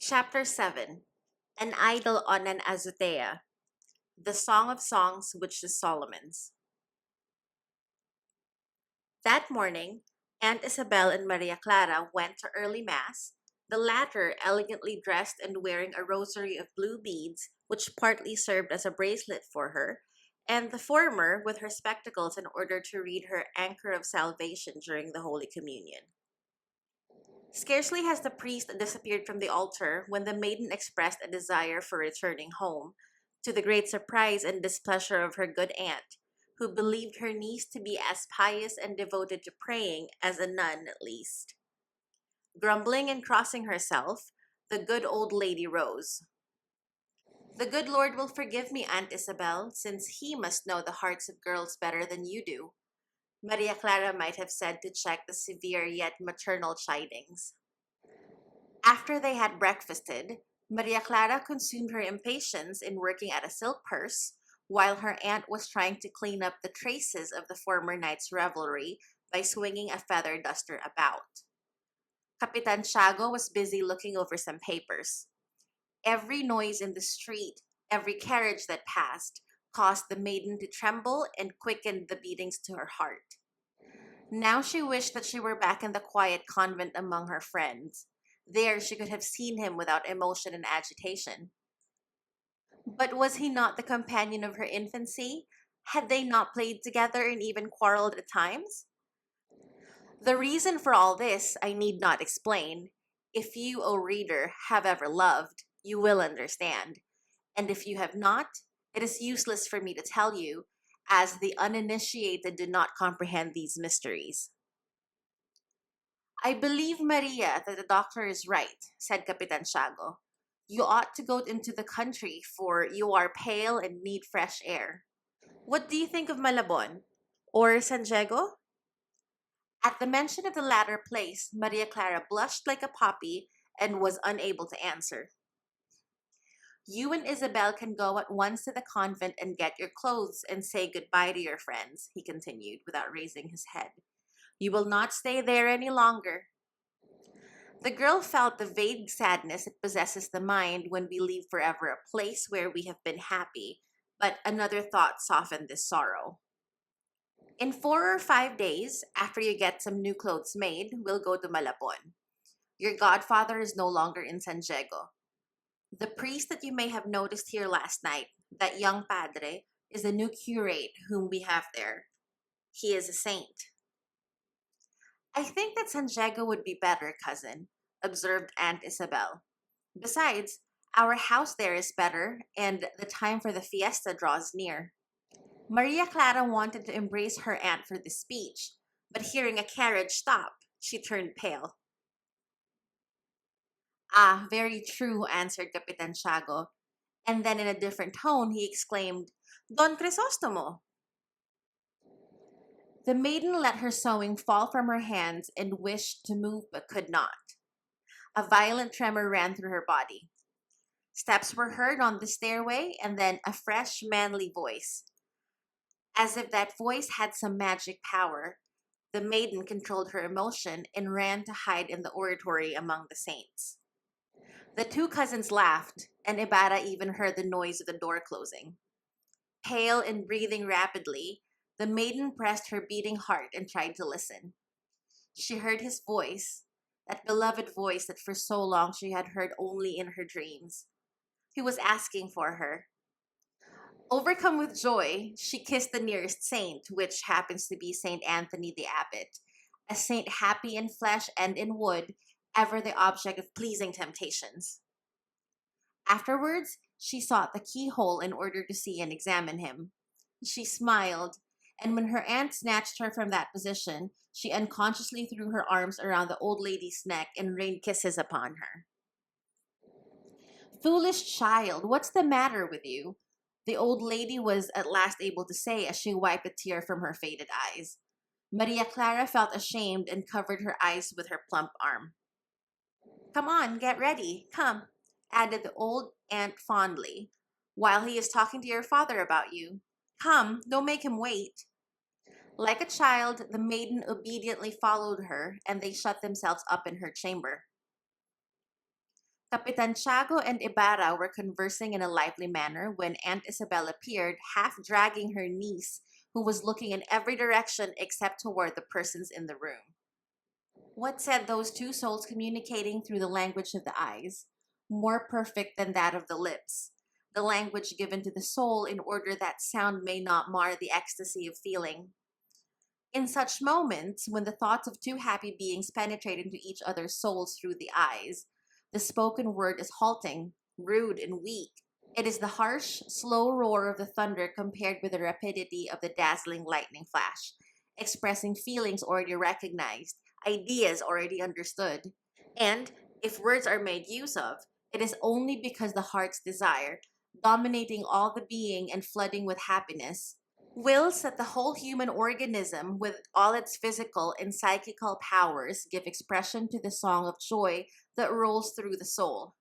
Chapter 7. An Idyl on an Azotea. The Song of Songs, which is Solomon's. That morning, Aunt Isabel and Maria Clara went to early mass, the latter elegantly dressed and wearing a rosary of blue beads, which partly served as a bracelet for her, and the former with her spectacles in order to read her Anchor of Salvation during the Holy Communion. Scarcely has the priest disappeared from the altar when the maiden expressed a desire for returning home, to the great surprise and displeasure of her good aunt, who believed her niece to be as pious and devoted to praying as a nun at least. Grumbling and crossing herself, the good old lady rose. The good Lord will forgive me, Aunt Isabel, since he must know the hearts of girls better than you do, Maria Clara might have said to check the severe yet maternal chidings. After they had breakfasted, Maria Clara consumed her impatience in working at a silk purse, while her aunt was trying to clean up the traces of the former night's revelry by swinging a feather duster about. Capitan Tiago was busy looking over some papers. Every noise in the street, every carriage that passed, caused the maiden to tremble and quickened the beatings to her heart. Now she wished that she were back in the quiet convent among her friends. There she could have seen him without emotion and agitation. But was he not the companion of her infancy? Had they not played together and even quarreled at times? The reason for all this I need not explain. If you, O reader, have ever loved, you will understand. And if you have not, it is useless for me to tell you, as the uninitiated do not comprehend these mysteries. I believe, Maria, that the doctor is right, said Capitan Tiago. You ought to go into the country, for you are pale and need fresh air. What do you think of Malabon? Or San Diego? At the mention of the latter place, Maria Clara blushed like a poppy and was unable to answer. You and Isabel can go at once to the convent and get your clothes and say goodbye to your friends, he continued without raising his head. You will not stay there any longer. The girl felt the vague sadness that possesses the mind when we leave forever a place where we have been happy, but another thought softened this sorrow. In 4 or 5 days, after you get some new clothes made, we'll go to Malabon. Your godfather is no longer in San Diego. The priest that you may have noticed here last night, that young padre, is the new curate whom we have there. He is a saint. I think that San Diego would be better, cousin, observed Aunt Isabel. Besides, our house there is better, and the time for the fiesta draws near. Maria Clara wanted to embrace her aunt for this speech, but hearing a carriage stop, she turned pale. Ah, very true, answered Capitan Tiago, and then in a different tone he exclaimed, Don Crisostomo! The maiden let her sewing fall from her hands and wished to move but could not. A violent tremor ran through her body. Steps were heard on the stairway, and then a fresh, manly voice. As if that voice had some magic power, the maiden controlled her emotion and ran to hide in the oratory among the saints. The two cousins laughed, and Ibarra even heard the noise of the door closing. Pale and breathing rapidly, the maiden pressed her beating heart and tried to listen. She heard his voice, that beloved voice that for so long she had heard only in her dreams. He was asking for her. Overcome with joy, she kissed the nearest saint, which happens to be Saint Anthony the Abbot, a saint happy in flesh and in wood, ever the object of pleasing temptations. Afterwards, she sought the keyhole in order to see and examine him. She smiled, and when her aunt snatched her from that position, she unconsciously threw her arms around the old lady's neck and rained kisses upon her. Foolish child, what's the matter with you? The old lady was at last able to say as she wiped a tear from her faded eyes. Maria Clara felt ashamed and covered her eyes with her plump arm. Come on, get ready, come, added the old aunt fondly, while he is talking to your father about you. Come, don't make him wait. Like a child, the maiden obediently followed her, and they shut themselves up in her chamber. Capitan Tiago and Ibarra were conversing in a lively manner when Aunt Isabel appeared, half dragging her niece, who was looking in every direction except toward the persons in the room. What said those two souls communicating through the language of the eyes, more perfect than that of the lips, the language given to the soul in order that sound may not mar the ecstasy of feeling? In such moments, when the thoughts of two happy beings penetrate into each other's souls through the eyes, the spoken word is halting, rude, and weak. It is the harsh, slow roar of the thunder compared with the rapidity of the dazzling lightning flash, expressing feelings already recognized, ideas already understood. And if words are made use of, it is only because the heart's desire, dominating all the being and flooding with happiness, wills that the whole human organism, with all its physical and psychical powers, give expression to the song of joy that rolls through the soul.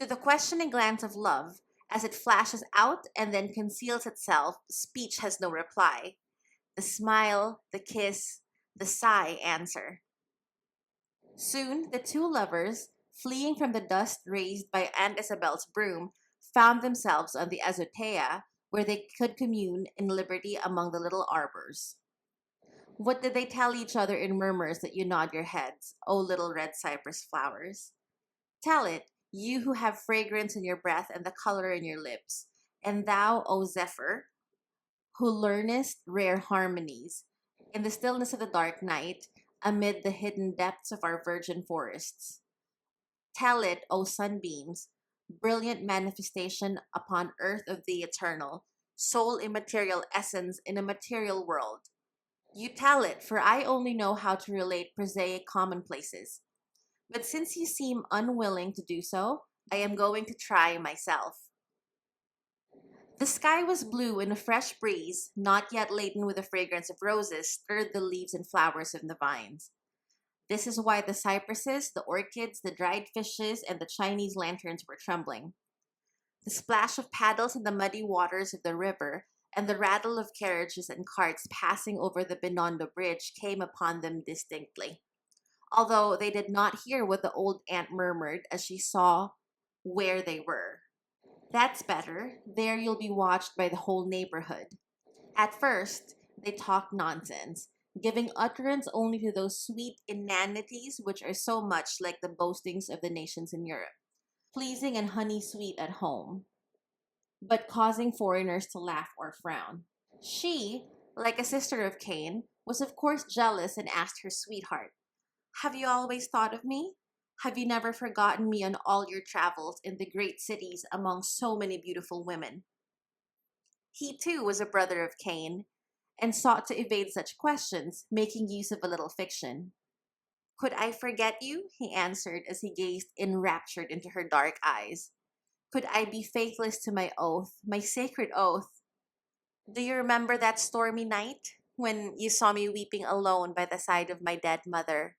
To the questioning glance of love, as it flashes out and then conceals itself, speech has no reply. The smile, the kiss, the sigh answer. Soon, the two lovers, fleeing from the dust raised by Aunt Isabel's broom, found themselves on the Azotea, where they could commune in liberty among the little arbors. What did they tell each other in murmurs that you nod your heads, O little red cypress flowers? Tell it, you who have fragrance in your breath and the color in your lips, and thou, O Zephyr, who learnest rare harmonies, in the stillness of the dark night, amid the hidden depths of our virgin forests. Tell it, O sunbeams, brilliant manifestation upon earth of the eternal, sole immaterial essence in a material world. You tell it, for I only know how to relate prosaic commonplaces. But since you seem unwilling to do so, I am going to try myself. The sky was blue, and a fresh breeze, not yet laden with the fragrance of roses, stirred the leaves and flowers of the vines. This is why the cypresses, the orchids, the dried fishes, and the Chinese lanterns were trembling. The splash of paddles in the muddy waters of the river and the rattle of carriages and carts passing over the Binondo Bridge came upon them distinctly, although they did not hear what the old aunt murmured as she saw where they were. That's better. There you'll be watched by the whole neighborhood. At first, they talked nonsense, giving utterance only to those sweet inanities which are so much like the boastings of the nations in Europe, pleasing and honey sweet at home, but causing foreigners to laugh or frown. She, like a sister of Cain, was of course jealous and asked her sweetheart, "Have you always thought of me? Have you never forgotten me on all your travels in the great cities among so many beautiful women?" He too was a brother of Cain, and sought to evade such questions, making use of a little fiction. "Could I forget you?" he answered as he gazed enraptured into her dark eyes. "Could I be faithless to my oath, my sacred oath? Do you remember that stormy night when you saw me weeping alone by the side of my dead mother?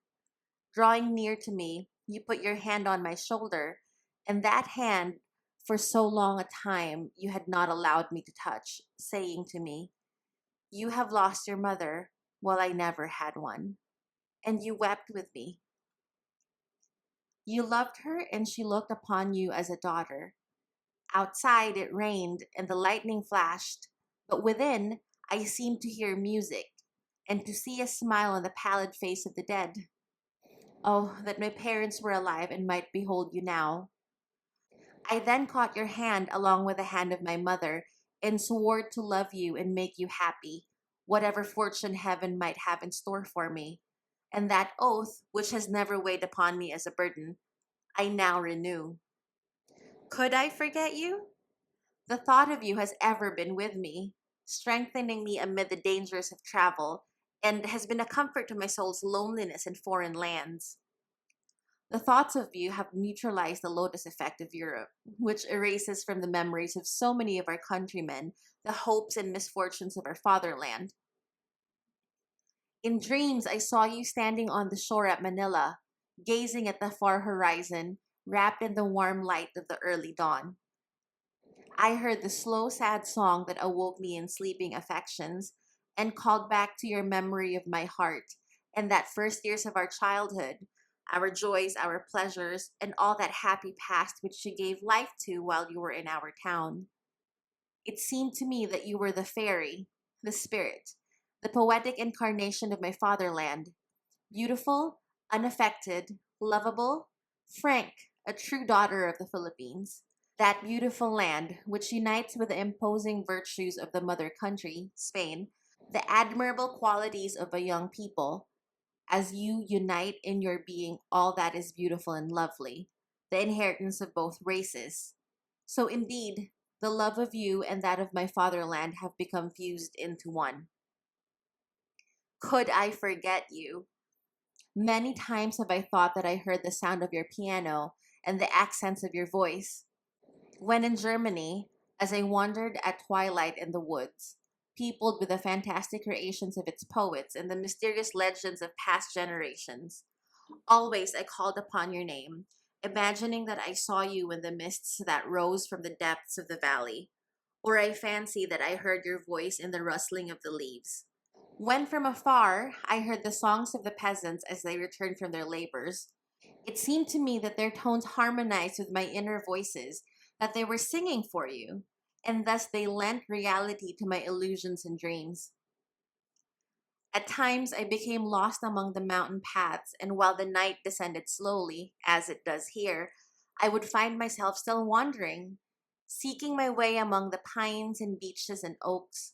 Drawing near to me, you put your hand on my shoulder, and that hand, for so long a time, you had not allowed me to touch, saying to me, 'You have lost your mother, while I never had one.' And you wept with me. You loved her, and she looked upon you as a daughter. Outside it rained, and the lightning flashed, but within I seemed to hear music, and to see a smile on the pallid face of the dead. Oh, that my parents were alive and might behold you now. I then caught your hand along with the hand of my mother, and swore to love you and make you happy, whatever fortune heaven might have in store for me. And that oath, which has never weighed upon me as a burden, I now renew. Could I forget you? The thought of you has ever been with me, strengthening me amid the dangers of travel, and has been a comfort to my soul's loneliness in foreign lands. The thoughts of you have neutralized the lotus effect of Europe, which erases from the memories of so many of our countrymen the hopes and misfortunes of our fatherland. In dreams, I saw you standing on the shore at Manila, gazing at the far horizon, wrapped in the warm light of the early dawn. I heard the slow, sad song that awoke me in sleeping affections and called back to your memory of my heart and that first years of our childhood, our joys, our pleasures, and all that happy past which you gave life to while you were in our town. It seemed to me that you were the fairy, the spirit, the poetic incarnation of my fatherland, beautiful, unaffected, lovable, frank, a true daughter of the Philippines. That beautiful land, which unites with the imposing virtues of the mother country, Spain, the admirable qualities of a young people, as you unite in your being all that is beautiful and lovely, the inheritance of both races. So indeed, the love of you and that of my fatherland have become fused into one. Could I forget you? Many times have I thought that I heard the sound of your piano and the accents of your voice. When in Germany, as I wandered at twilight in the woods, peopled with the fantastic creations of its poets and the mysterious legends of past generations, always I called upon your name, imagining that I saw you in the mists that rose from the depths of the valley, or I fancied that I heard your voice in the rustling of the leaves. When from afar I heard the songs of the peasants as they returned from their labors, it seemed to me that their tones harmonized with my inner voices, that they were singing for you, and thus they lent reality to my illusions and dreams. At times I became lost among the mountain paths, and while the night descended slowly, as it does here, I would find myself still wandering, seeking my way among the pines and beeches and oaks.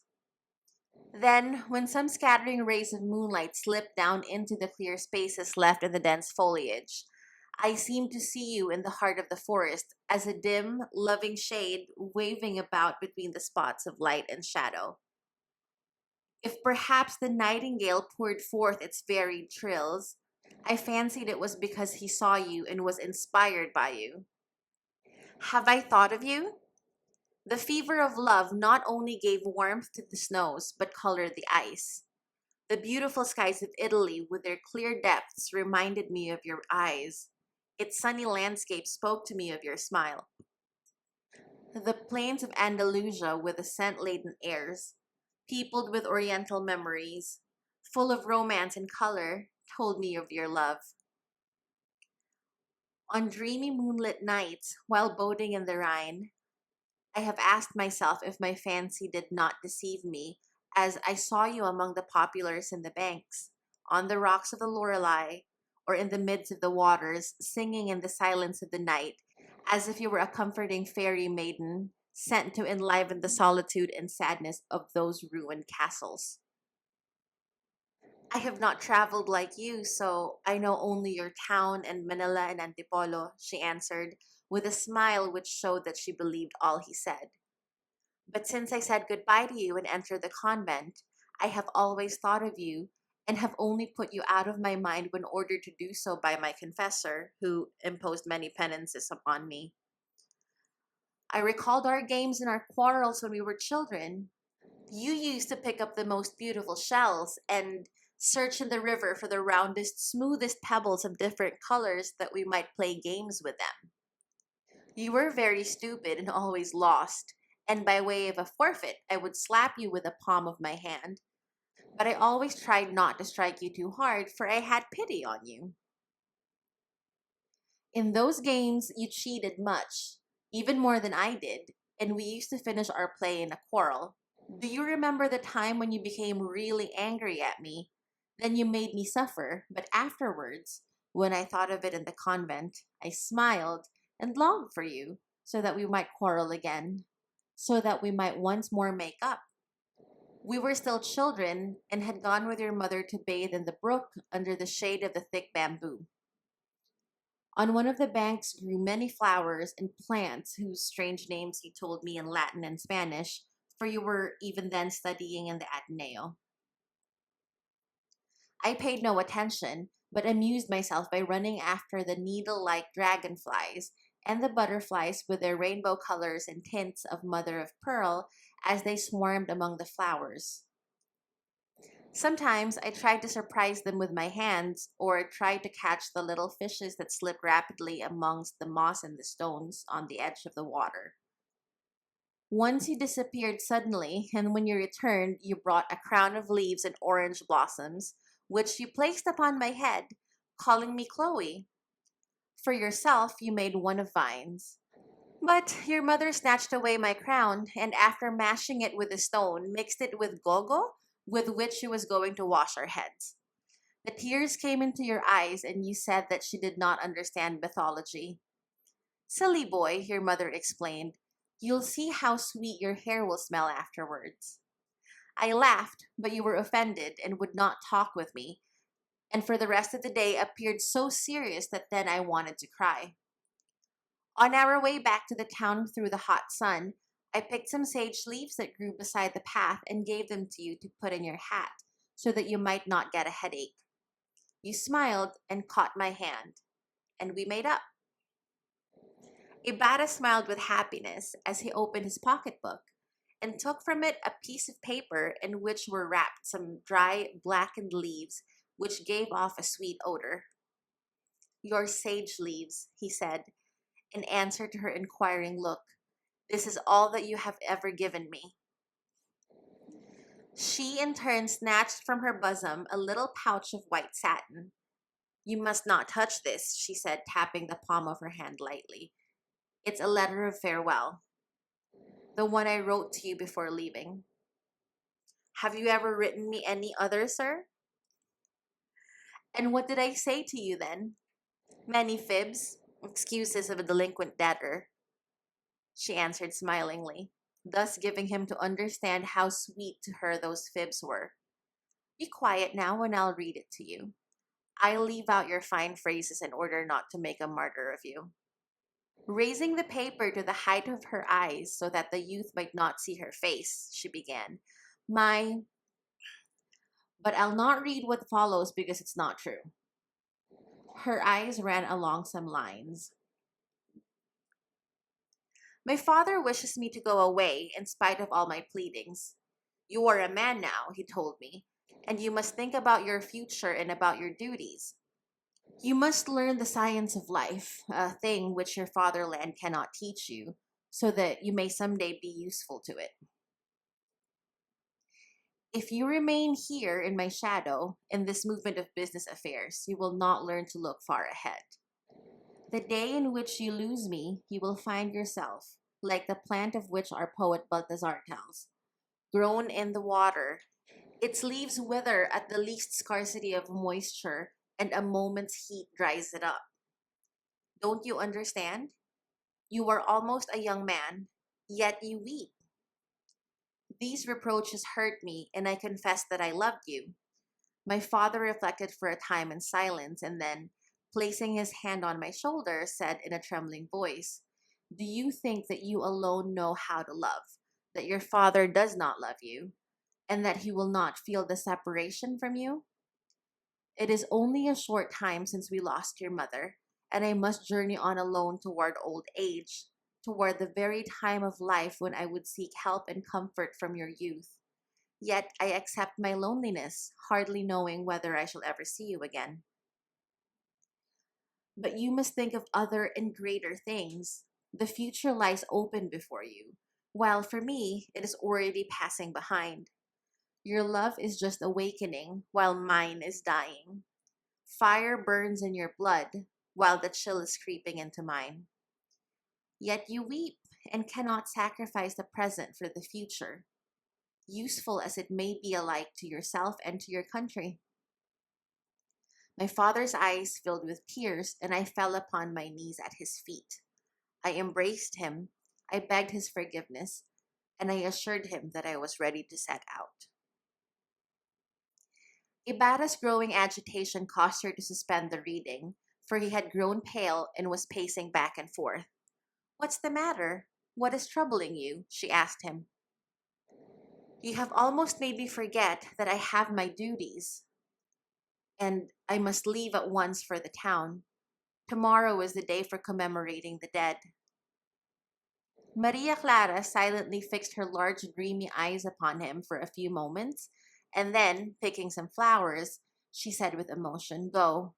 Then, when some scattering rays of moonlight slipped down into the clear spaces left in the dense foliage, I seemed to see you in the heart of the forest as a dim, loving shade waving about between the spots of light and shadow. If perhaps the nightingale poured forth its varied trills, I fancied it was because he saw you and was inspired by you. Have I thought of you? The fever of love not only gave warmth to the snows, but colored the ice. The beautiful skies of Italy, with their clear depths, reminded me of your eyes. Its sunny landscape spoke to me of your smile. The plains of Andalusia, with the scent laden airs, peopled with oriental memories, full of romance and color, told me of your love. On dreamy moonlit nights, while boating in the Rhine, I have asked myself if my fancy did not deceive me, as I saw you among the poplars and the banks, on the rocks of the Lorelei, or in the midst of the waters, singing in the silence of the night, as if you were a comforting fairy maiden sent to enliven the solitude and sadness of those ruined castles. I have not traveled like you, so I know only your town and Manila and Antipolo, she answered, with a smile which showed that she believed all he said. But since I said goodbye to you and entered the convent, I have always thought of you and have only put you out of my mind when ordered to do so by my confessor, who imposed many penances upon me. I recalled our games and our quarrels when we were children. You used to pick up the most beautiful shells and search in the river for the roundest, smoothest pebbles of different colors that we might play games with them. You were very stupid and always lost, and by way of a forfeit, I would slap you with the palm of my hand. But I always tried not to strike you too hard, for I had pity on you. In those games, you cheated much, even more than I did, and we used to finish our play in a quarrel. Do you remember the time when you became really angry at me? Then you made me suffer, but afterwards, when I thought of it in the convent, I smiled and longed for you, so that we might quarrel again, so that we might once more make up. We were still children and had gone with your mother to bathe in the brook under the shade of the thick bamboo. On one of the banks grew many flowers and plants whose strange names you told me in Latin and Spanish, for you were even then studying in the Ateneo. I paid no attention, but amused myself by running after the needle like dragonflies and the butterflies with their rainbow colors and tints of mother of pearl as they swarmed among the flowers. Sometimes I tried to surprise them with my hands, or tried to catch the little fishes that slip rapidly amongst the moss and the stones on the edge of the water. Once you disappeared suddenly, and when you returned, you brought a crown of leaves and orange blossoms, which you placed upon my head, calling me Chloe. For yourself, you made one of vines. But your mother snatched away my crown, and after mashing it with a stone, mixed it with gogo, with which she was going to wash our heads. The tears came into your eyes, and you said that she did not understand mythology. Silly boy, your mother explained. You'll see how sweet your hair will smell afterwards. I laughed, but you were offended and would not talk with me, and for the rest of the day appeared so serious that then I wanted to cry. On our way back to the town through the hot sun, I picked some sage leaves that grew beside the path and gave them to you to put in your hat so that you might not get a headache. You smiled and caught my hand, and we made up. Ibarra smiled with happiness as he opened his pocketbook and took from it a piece of paper in which were wrapped some dry, blackened leaves which gave off a sweet odor. Your sage leaves, he said, in answer to her inquiring look. This is all that you have ever given me. She in turn snatched from her bosom a little pouch of white satin. You must not touch this, she said, tapping the palm of her hand lightly. It's a letter of farewell, the one I wrote to you before leaving. Have you ever written me any other, sir? And what did I say to you then? Many fibs, excuses of a delinquent debtor, she answered smilingly, thus giving him to understand how sweet to her those fibs were. Be quiet now and I'll read it to you. I'll leave out your fine phrases in order not to make a martyr of you. Raising the paper to the height of her eyes so that the youth might not see her face, she began, My. But I'll not read what follows because it's not true. Her eyes ran along some lines. My father wishes me to go away in spite of all my pleadings. You are a man now, he told me, and you must think about your future and about your duties. You must learn the science of life, a thing which your fatherland cannot teach you, so that you may someday be useful to it. If you remain here in my shadow, in this movement of business affairs, you will not learn to look far ahead. The day in which you lose me, you will find yourself, like the plant of which our poet Balthazar tells, grown in the water. Its leaves wither at the least scarcity of moisture, and a moment's heat dries it up. Don't you understand? You are almost a young man, yet you weep. These reproaches hurt me, and I confess that I loved you. My father reflected for a time in silence, and then, placing his hand on my shoulder, said in a trembling voice, Do you think that you alone know how to love, that your father does not love you, and that he will not feel the separation from you? It is only a short time since we lost your mother, and I must journey on alone toward old age, toward the very time of life when I would seek help and comfort from your youth. Yet I accept my loneliness, hardly knowing whether I shall ever see you again. But you must think of other and greater things. The future lies open before you, while for me it is already passing behind. Your love is just awakening, while mine is dying. Fire burns in your blood, while the chill is creeping into mine. Yet you weep and cannot sacrifice the present for the future, useful as it may be alike to yourself and to your country. My father's eyes filled with tears, and I fell upon my knees at his feet. I embraced him, I begged his forgiveness, and I assured him that I was ready to set out. Ibarra's growing agitation caused her to suspend the reading, for he had grown pale and was pacing back and forth. What's the matter? What is troubling you? She asked him. You have almost made me forget that I have my duties, and I must leave at once for the town. Tomorrow is the day for commemorating the dead. Maria Clara silently fixed her large, dreamy eyes upon him for a few moments, and then, picking some flowers, she said with emotion, Go.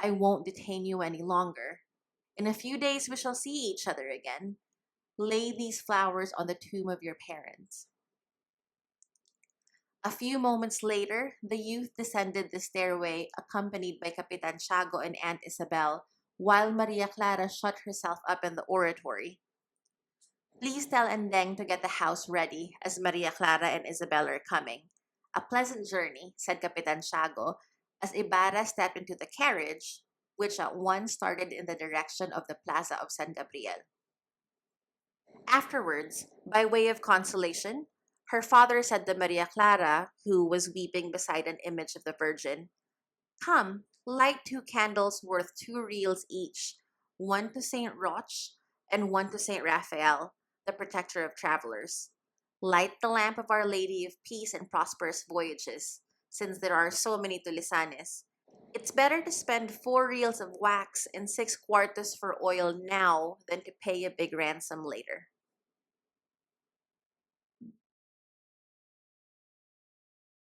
I won't detain you any longer. In a few days we shall see each other again. Lay these flowers on the tomb of your parents. A few moments later, the youth descended the stairway, accompanied by Capitan Tiago and Aunt Isabel, while Maria Clara shut herself up in the oratory. Please tell Endeng to get the house ready, as Maria Clara and Isabel are coming. A pleasant journey, said Capitan Tiago, as Ibarra stepped into the carriage, which at once started in the direction of the Plaza of San Gabriel. Afterwards, by way of consolation, her father said to Maria Clara, who was weeping beside an image of the Virgin, "Come, light two candles worth 2 reals each, one to Saint Roch and one to Saint Raphael, the protector of travelers. Light the lamp of Our Lady of Peace and Prosperous Voyages, since there are so many tulisanes. It's better to spend 4 reals of wax and 6 cuartos for oil now than to pay a big ransom later."